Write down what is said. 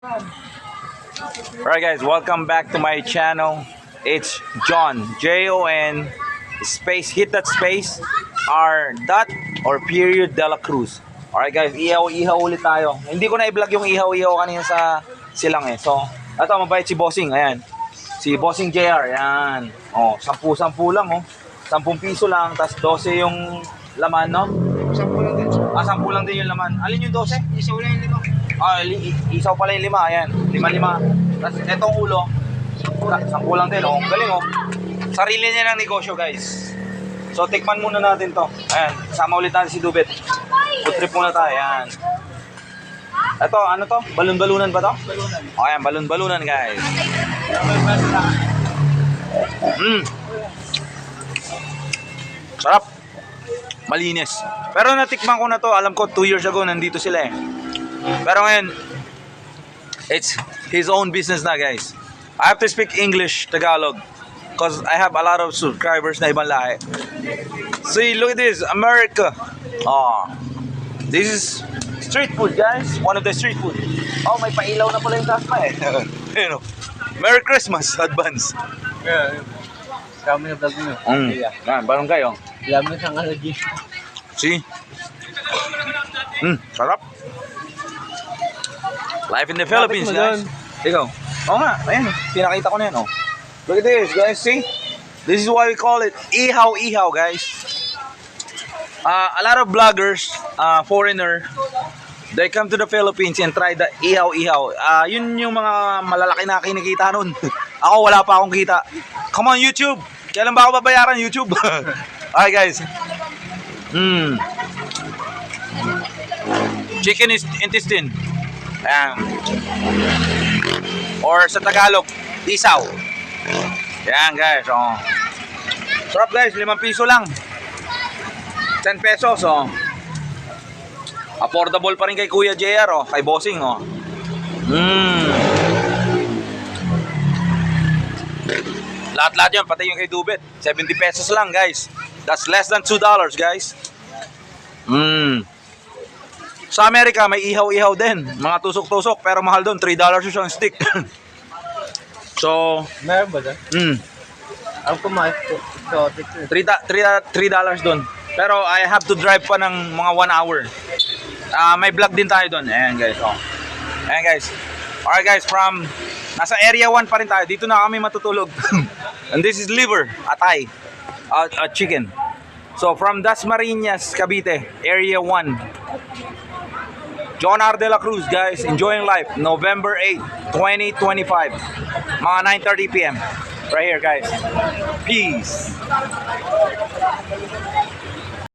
Alright guys, welcome back to my channel. It's John, Jon, space, hit that space, R dot or period de la Cruz. Alright guys, ihaw ulit tayo. Hindi ko na i-vlog yung ihaw kanina sa silang eh. So, ito mabait si Bossing, ayan. Si Bossing JR, ayan. Oh, 10 lang oh. 10 piso lang, tas 12 yung laman, no? 10 lang din. 10 lang din yung laman. Alin yung 12? Isaw lang yung 5. Isaw pala yung 5, ayan. 5. Tapos itong ulo, 10 lang din, oh. Galing, oh. Sarili niya ng negosyo, guys. So, tikman muna natin to. Ayan, sama ulit natin si Dubet. Food trip muna tayo, ayan. Ito, ano to? Balon-balunan ba to? Balunan. Oh, ayan, balon-balunan, guys. Sarap. Malinis. Pero natikman ko na to, alam ko 2 years ago nandito sila eh. Pero ngayon, it's his own business na, guys. I have to speak English, Tagalog, because I have a lot of subscribers na ibang lahi. See, look at this, America. Oh, this is street food, guys. One of the street food. Oh, may pailaw na pala yung taas pa eh. You know, Merry Christmas, advance. Yeah. Kami na vlog nyo. Yan, barong kayo. Lamang sang allergy. See? Sarap. Life in the Philippines, mo guys. Ikaw. Oo nga, ayan. Pinakita ko na yan, oh. Look at this, guys. See? This is why we call it ihaw, guys. A lot of vloggers, foreigner, they come to the Philippines and try the ihaw. Yun yung mga malalaki na kinikita nun. Ako, wala pa akong kita. Come on, YouTube. Kailan ba ako babayaran, YouTube? Okay, guys. Chicken is intestine. Ayan. Or sa Tagalog, isaw. Ayan, guys. Oh. Sarap, guys. 5 piso lang. 10 pesos, oh. Affordable pa rin kay Kuya JR, oh. Kay Bossing, oh. Lahat yan, pati yung kay Dubet. 70 pesos lang, guys. That's less than $2, guys. Sa Amerika, may ihaw din. Mga tusok-tusok, pero mahal doon. $3 yung stick. So, Meron ba dyan? Ang kumain ko. $3 doon. Pero I have to drive pa ng mga 1 hour. May vlog din tayo doon. Ayan, guys. Oh. Ayan, guys. Alright, guys. Nasa area 1 pa rin tayo. Dito na kami matutulog. And this is liver, atay, chicken. So from Dasmariñas, Cavite, area 1. John R. De La Cruz, guys. Enjoying life. November 8, 2025. Mga 9:30 p.m. Right here, guys. Peace.